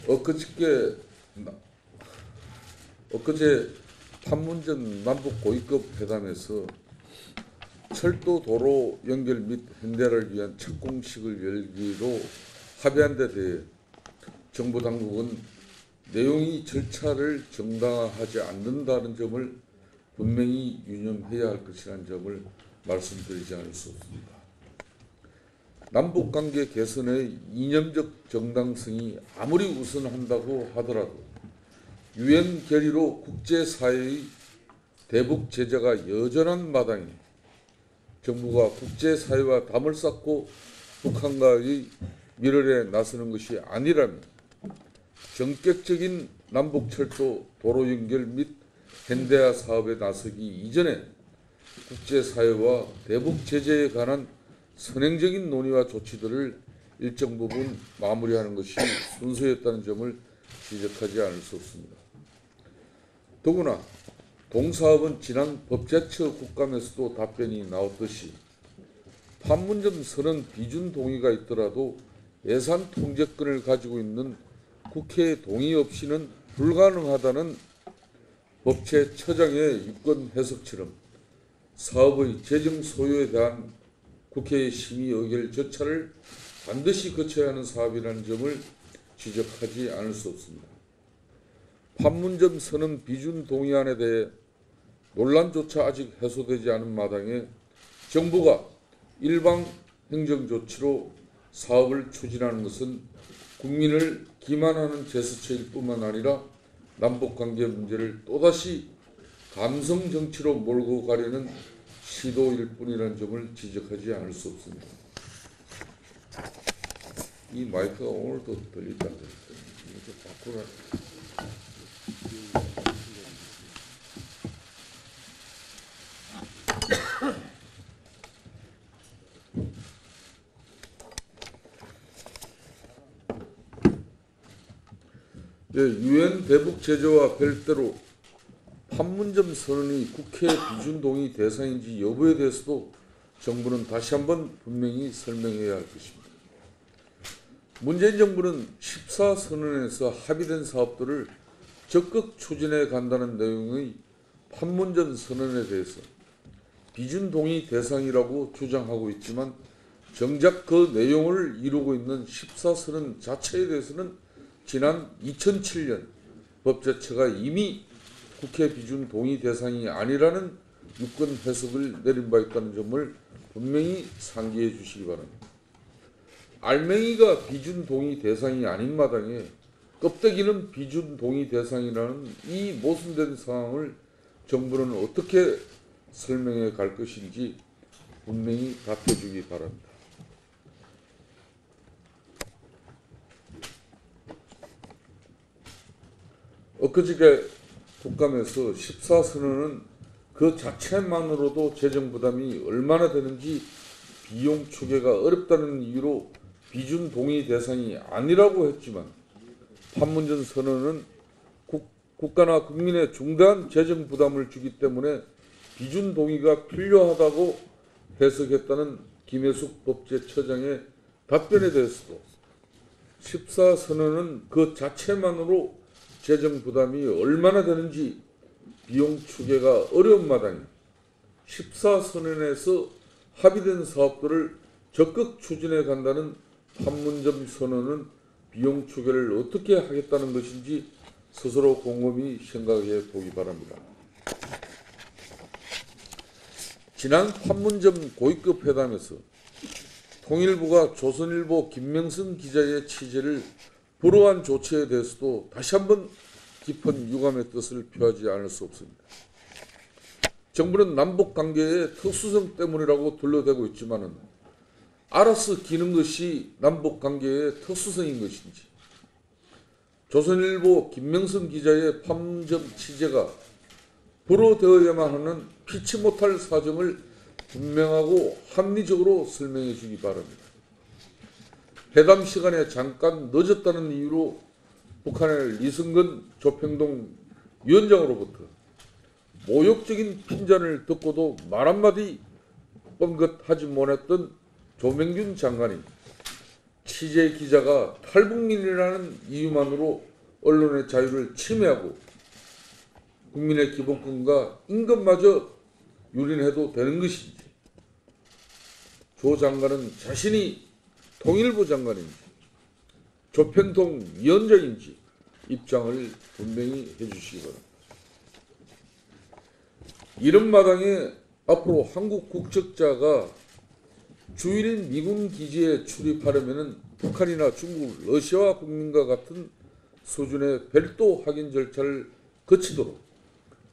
엊그저께 엊그제 판문점 남북 고위급 회담에서 철도 도로 연결 및 현대화를 위한 첫 공식을 열기로 합의한 데 대해 정부 당국은 내용이 절차를 정당화하지 않는다는 점을 분명히 유념해야 할 것이라는 점을 말씀드리지 않을 수 없습니다. 남북관계 개선의 이념적 정당성이 아무리 우선한다고 하더라도 유엔 결의로 국제사회의 대북 제재가 여전한 마당에 정부가 국제사회와 담을 쌓고 북한과의 밀월에 나서는 것이 아니라면 전격적인 남북철도 도로 연결 및 현대화 사업에 나서기 이전에 국제사회와 대북 제재에 관한 선행적인 논의와 조치들을 일정 부분 마무리하는 것이 순서였다는 점을 지적하지 않을 수 없습니다. 더구나 동사업은 지난 법제처 국감에서도 답변이 나왔듯이 판문점 선언 비준 동의가 있더라도 예산 통제권을 가지고 있는 국회 동의 없이는 불가능하다는 법제처장의 유권 해석처럼 사업의 재정 소요에 대한 국회의 심의 의결 절차를 반드시 거쳐야 하는 사업이라는 점을 지적하지 않을 수 없습니다. 판문점 선언 비준 동의안에 대해 논란조차 아직 해소되지 않은 마당에 정부가 일방 행정조치로 사업을 추진하는 것은 국민을 기만하는 제스처일 뿐만 아니라 남북관계 문제를 또다시 감성정치로 몰고 가려는 시도일 뿐이라는 점을 지적하지 않을 수 없습니다. 이 마이크가 오늘도 들리지 않습니다. 이렇게 바꾸라. 유엔 대북 제재와 별도로 판문점 선언이 국회 비준 동의 대상인지 여부에 대해서도 정부는 다시 한번 분명히 설명해야 할 것입니다. 문재인 정부는 14선언에서 합의된 사업들을 적극 추진해 간다는 내용의 판문점 선언에 대해서 비준 동의 대상이라고 주장하고 있지만 정작 그 내용을 이루고 있는 14선언 자체에 대해서는 지난 2007년 법제처가 이미 국회 비준 동의 대상이 아니라는 유권 해석을 내린 바 있다는 점을 분명히 상기해 주시기 바랍니다. 알맹이가 비준 동의 대상이 아닌 마당에 껍데기는 비준 동의 대상이라는 이 모순된 상황을 정부는 어떻게 설명해 갈 것인지 분명히 답해주기 바랍니다. 엊그저께 국감에서 14선언은 그 자체만으로도 재정 부담이 얼마나 되는지 비용 추계가 어렵다는 이유로 비준 동의 대상이 아니라고 했지만 판문점 선언은 국가나 국민의 중대한 재정 부담을 주기 때문에 비준 동의가 필요하다고 해석했다는 김혜숙 법제처장의 답변에 대해서도 14선언은 그 자체만으로 재정 부담이 얼마나 되는지 비용 추계가 어려운 마당에 14선언에서 합의된 사업들을 적극 추진해 간다는 판문점 선언은 비용 추계를 어떻게 하겠다는 것인지 스스로 곰곰이 생각해 보기 바랍니다. 지난 판문점 고위급 회담에서 통일부가 조선일보 김명승 기자의 취재를 불허한 조치에 대해서도 다시 한번 깊은 유감의 뜻을 표하지 않을 수 없습니다. 정부는 남북관계의 특수성 때문이라고 둘러대고 있지만은 알아서 기는 것이 남북관계의 특수성인 것인지 조선일보 김명승 기자의 판문점 취재가 불허되어야만 하는 피치 못할 사정을 분명하고 합리적으로 설명해 주기 바랍니다. 회담 시간에 잠깐 늦었다는 이유로 북한의 리승건 조평동 위원장으로부터 모욕적인 핀잔을 듣고도 말 한마디 뻥긋하지 못했던 조명균 장관이 취재 기자가 탈북민이라는 이유만으로 언론의 자유를 침해하고 국민의 기본권과 임금마저 유린해도 되는 것인지, 조 장관은 자신이 통일부 장관인지 조평통 위원장인지 입장을 분명히 해주시기 바랍니다. 이런 마당에 앞으로 한국 국적자가 주일 미군 기지에 출입하려면 북한이나 중국, 러시아 국민과 같은 수준의 별도 확인 절차를 거치도록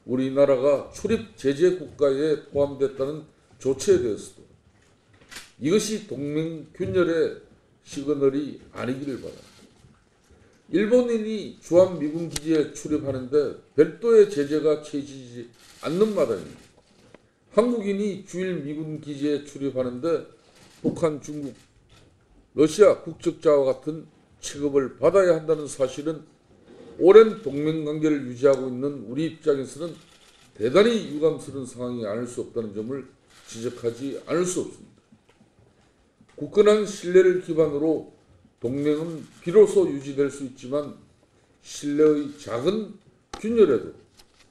우리나라가 출입 제재 국가에 포함됐다는 조치에 대해서도 이것이 동맹 균열의 시그널이 아니기를 바랍니다. 일본인이 주한 미군 기지에 출입하는데 별도의 제재가 취해지지 않는 마당에 한국인이 주일 미군 기지에 출입하는데 북한, 중국, 러시아 국적자와 같은 취급을 받아야 한다는 사실은 오랜 동맹관계를 유지하고 있는 우리 입장에서는 대단히 유감스러운 상황이 아닐 수 없다는 점을 지적하지 않을 수 없습니다. 굳건한 신뢰를 기반으로 동맹은 비로소 유지될 수 있지만 신뢰의 작은 균열에도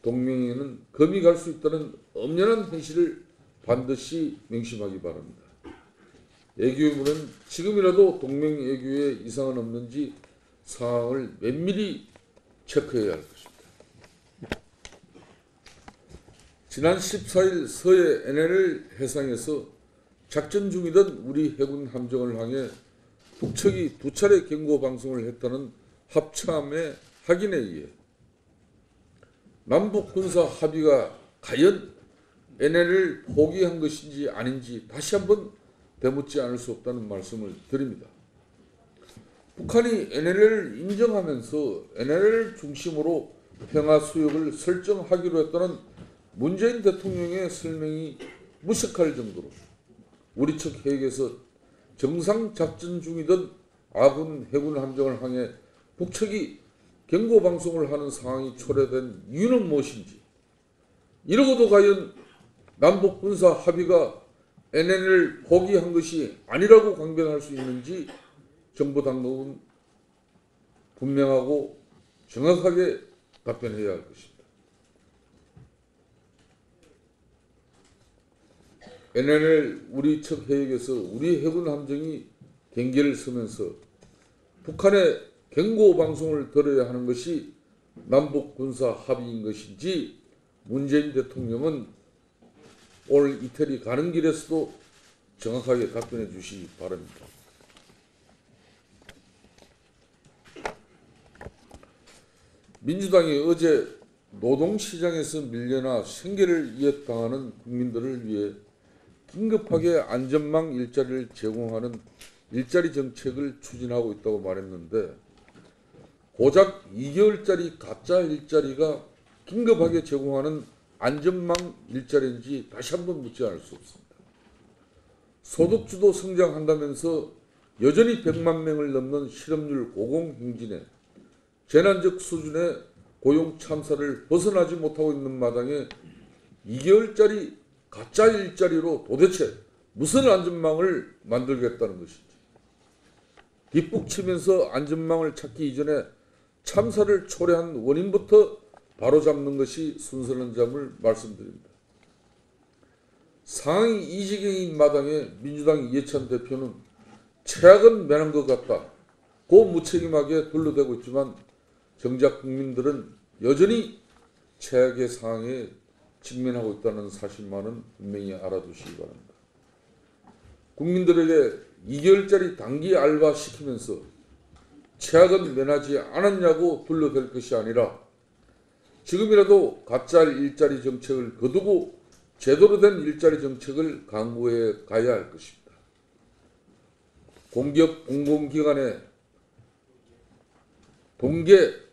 동맹에는 금이 갈 수 있다는 엄연한 현실을 반드시 명심하기 바랍니다. 애교부는 지금이라도 동맹 애교에 이상은 없는지 상황을 면밀히 체크해야 할 것입니다. 지난 14일 서해 NLL 해상에서 작전 중이던 우리 해군 함정을 향해 북측이 2차례 경고 방송을 했다는 합참의 확인에 의해 남북 군사 합의가 과연 NLL을 포기한 것인지 아닌지 다시 한번 되묻지 않을 수 없다는 말씀을 드립니다. 북한이 NLL을 인정하면서 NLL 중심으로 평화수역을 설정하기로 했다는 문재인 대통령의 설명이 무색할 정도로 우리 측 해역에서 정상작전 중이던 아군 해군 함정을 향해 북측이 경고방송을 하는 상황이 초래된 이유는 무엇인지, 이러고도 과연 남북 군사 합의가 NLL을 포기한 것이 아니라고 강변할 수 있는지 정부 당국은 분명하고 정확하게 답변해야 할 것입니다. NLL 우리 측 해역에서 우리 해군 함정이 경계를 서면서 북한의 경고 방송을 들어야 하는 것이 남북 군사 합의인 것인지 문재인 대통령은 오늘 이태리 가는 길에서도 정확하게 답변해 주시기 바랍니다. 민주당이 어제 노동시장에서 밀려나 생계를 이어당하는 국민들을 위해 긴급하게 안전망 일자리를 제공하는 일자리 정책을 추진하고 있다고 말했는데, 고작 2개월짜리 가짜 일자리가 긴급하게 제공하는 안전망 일자리인지 다시 한번 묻지 않을 수 없습니다. 소득주도 성장한다면서 여전히 100만 명을 넘는 실업률 고공행진에 재난적 수준의 고용 참사를 벗어나지 못하고 있는 마당에 2개월짜리 가짜 일자리로 도대체 무슨 안전망을 만들겠다는 것인지, 뒷북치면서 안전망을 찾기 이전에 참사를 초래한 원인부터 바로잡는 것이 순서라는 점을 말씀드립니다. 상황이 이 지경인 마당에 민주당 이해찬 대표는 최악은 면한 것 같다 고 무책임하게 둘러대고 있지만 정작 국민들은 여전히 최악의 상황에 직면하고 있다는 사실만은 분명히 알아두시기 바랍니다. 국민들에게 2개월짜리 단기 알바 시키면서 최악은 면하지 않았냐고 둘러댈 것이 아니라 지금이라도 가짜 일자리 정책을 거두고 제대로 된 일자리 정책을 강구해 가야 할 것입니다. 공기업 공공기관의 동계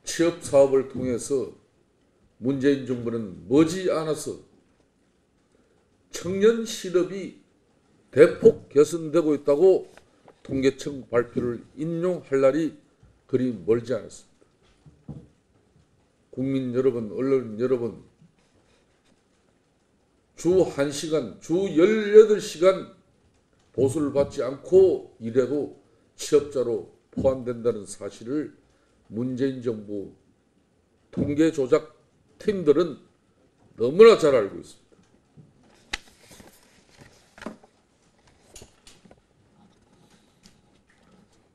취업 사업을 통해서 문재인 정부는 머지않아서 청년 실업이 대폭 개선되고 있다고 통계청 발표를 인용할 날이 그리 멀지 않았습니다. 국민 여러분, 언론 여러분, 주 1시간, 주 18시간 보수를 받지 않고 일해도 취업자로 포함된다는 사실을 문재인 정부 통계 조작 팀들은 너무나 잘 알고 있습니다.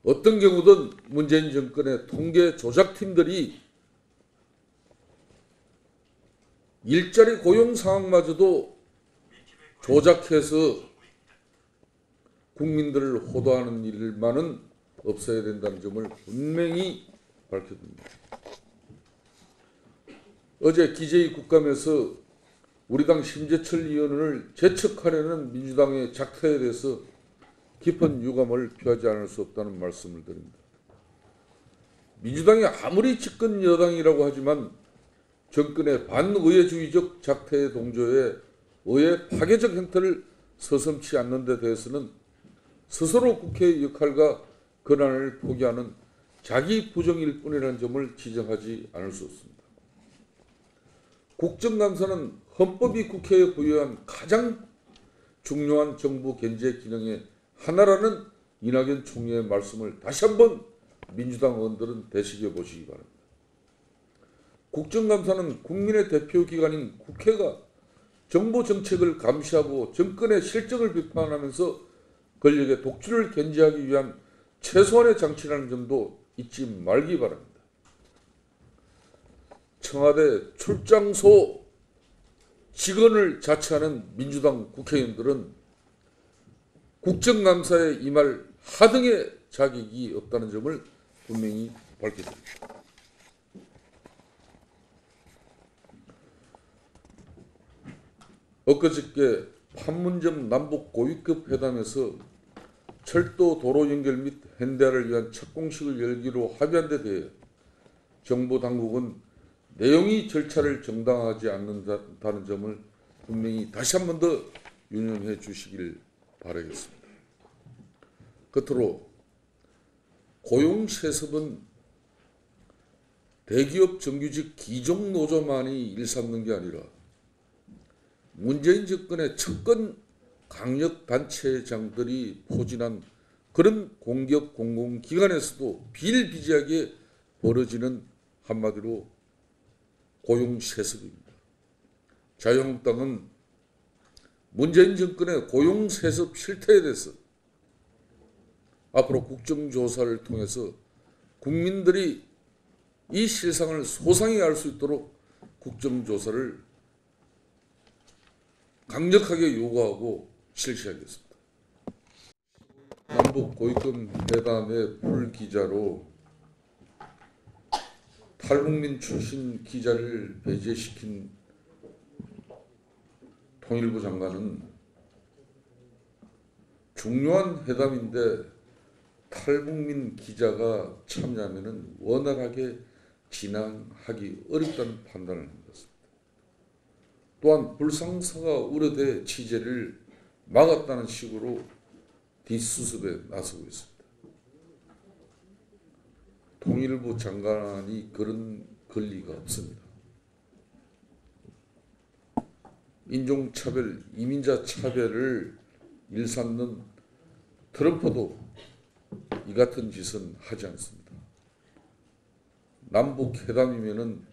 어떤 경우든 문재인 정권의 통계 조작 팀들이 일자리 고용 상황마저도 조작해서 국민들을 호도하는 일만은 없어야 된다는 점을 분명히 밝혀둡니다. 어제 기재위 국감에서 우리 당 심재철 의원을 제척하려는 민주당의 작태에 대해서 깊은 유감을 표하지 않을 수 없다는 말씀을 드립니다. 민주당이 아무리 집권 여당이라고 하지만 정권의 반의회주의적 작태에 동조해 의회 파괴적 행태를 서슴지 않는 데 대해서는 스스로 국회의 역할과 권한을 포기하는 자기 부정일 뿐이라는 점을 지적하지 않을 수 없습니다. 국정감사는 헌법이 국회에 부여한 가장 중요한 정부 견제 기능의 하나라는 이낙연 총리의 말씀을 다시 한번 민주당 의원들은 되새겨 보시기 바랍니다. 국정감사는 국민의 대표기관인 국회가 정부 정책을 감시하고 정권의 실정을 비판하면서 권력의 독주를 견제하기 위한 최소한의 장치라는 점도 잊지 말기 바랍니다. 청와대 출장소 직원을 자처하는 민주당 국회의원들은 국정감사에 임할 하등의 자격이 없다는 점을 분명히 밝혀드립니다. 엊그저께 판문점 남북 고위급 회담에서 철도 도로 연결 및 현대화를 위한 첫 공식을 열기로 합의한 데 대해 정부 당국은 내용이 절차를 정당화하지 않는다는 점을 분명히 다시 한 번 더 유념해 주시길 바라겠습니다. 끝으로 고용세습은 대기업 정규직 기종 노조만이 일삼는 게 아니라 문재인 정권의 측근 강력단체장들이 포진한 그런 공기업 공공기관에서도 비일비재하게 벌어지는 한마디로 고용세습입니다. 자유한국당은 문재인 정권의 고용세습 실태에 대해서 앞으로 국정조사를 통해서 국민들이 이 실상을 소상히 알 수 있도록 국정조사를 강력하게 요구하고 실시하겠습니다. 남북 고위급 회담의 불기자로 탈북민 출신 기자를 배제시킨 통일부 장관은 중요한 회담인데 탈북민 기자가 참여하면 원활하게 진행하기 어렵다는 판단을 한 것입니다. 또한 불상사가 우려돼 취재를 막았다는 식으로 뒷수습에 나서고 있습니다. 통일부 장관이 그런 권리가 없습니다. 인종차별, 이민자 차별을 일삼는 트럼프도 이 같은 짓은 하지 않습니다. 남북 회담이면은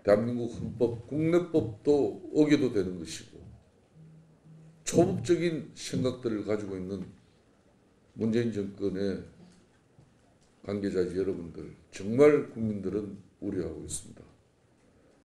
대한민국 헌법, 국내법도 어겨도 되는 것이고 초법적인 생각들을 가지고 있는 문재인 정권의 관계자 여러분들, 정말 국민들은 우려하고 있습니다.